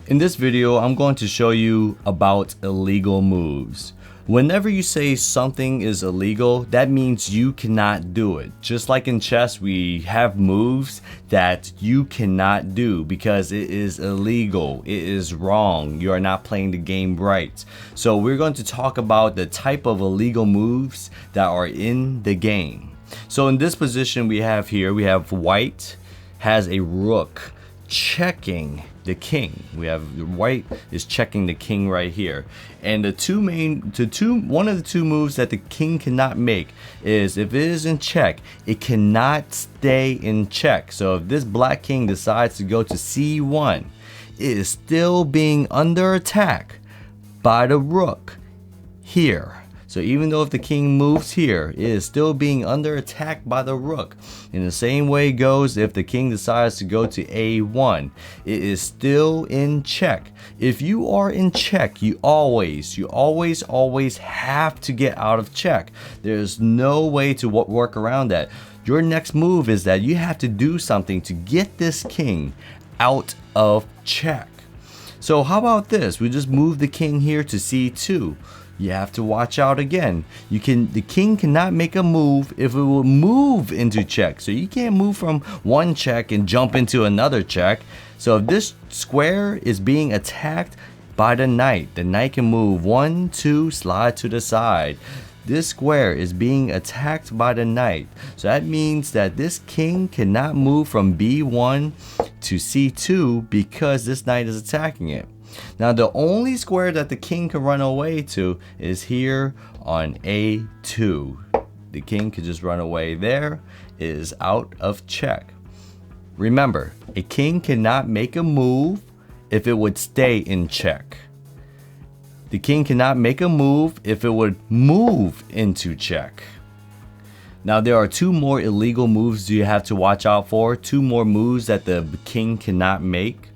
In this video, I'm going to show you about illegal moves. Whenever you say something is illegal, that means you cannot do it. Just like in chess, we have moves that you cannot do because it is illegal. It is wrong. You are not playing the game right. So we're going to talk about the type of illegal moves that are in the game. So in this position we have white has a rook checking the king. We have white is checking the king right here, and one of the two moves that the king cannot make is if it is in check, it cannot stay in check. So if this black king decides to go to c1, it is still being under attack by the rook here. So even though if the king moves here, it is still being under attack by the rook. In the same way goes if the king decides to go to a1, it is still in check. If you are in check, you always have to get out of check. There's no way to work around that. Your next move is that you have to do something to get this king out of check. So how about this? We just move the king here to c2. You have to watch out again. The king cannot make a move if it will move into check. So you can't move from one check and jump into another check. So if this square is being attacked by the knight can move 1, 2, slide to the side. This square is being attacked by the knight. So that means that this king cannot move from b1 to c2 because this knight is attacking it. Now the only square that the king can run away to is here on a2. The king could just run away there. It is out of check. Remember, a king cannot make a move if it would stay in check. The king cannot make a move if it would move into check. Now there are two more illegal moves you have to watch out for. Two more moves that the king cannot make.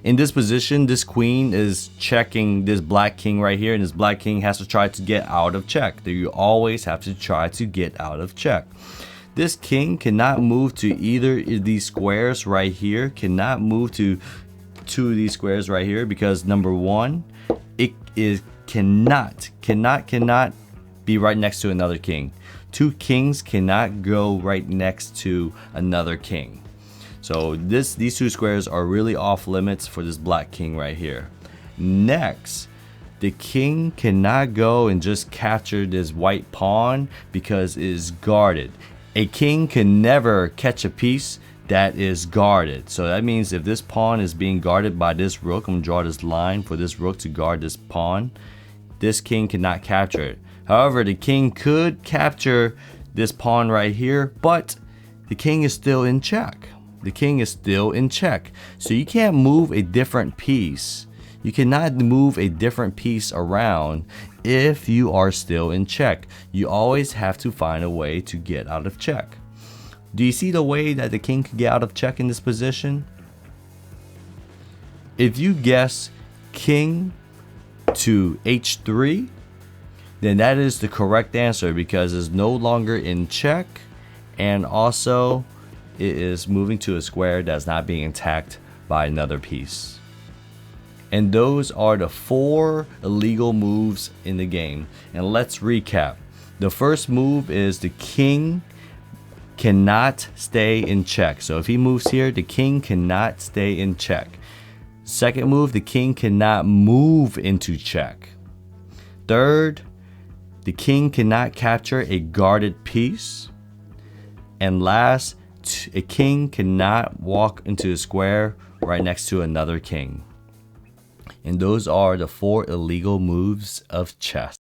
In this position, this queen is checking this black king right here, and this black king has to try to get out of check. You always have to try to get out of check. This king cannot move to either of these squares right here, cannot move to two of these squares right here because number one, it is cannot be right next to another king. Two kings cannot go right next to another king. So these two squares are really off limits for this black king right here. Next, the king cannot go and just capture this white pawn because it is guarded. A king can never catch a piece that is guarded. So that means if this pawn is being guarded by this rook, I'm gonna draw this line for this rook to guard this pawn. This king cannot capture it. However, the king could capture this pawn right here, but the king is still in check. The king is still in check. So you can't move a different piece. You cannot move a different piece around if you are still in check. You always have to find a way to get out of check. Do you see the way that the king could get out of check in this position? If you guess king to h3, then that is the correct answer because it's no longer in check, and also it is moving to a square that's not being attacked by another piece. And those are the 4 illegal moves in the game. And let's recap. The first move is the king cannot stay in check. So if he moves here, the king cannot stay in check. Second move, the king cannot move into check. Third, the king cannot capture a guarded piece. And last, a king cannot walk into a square right next to another king. And those are the 4 illegal moves of chess.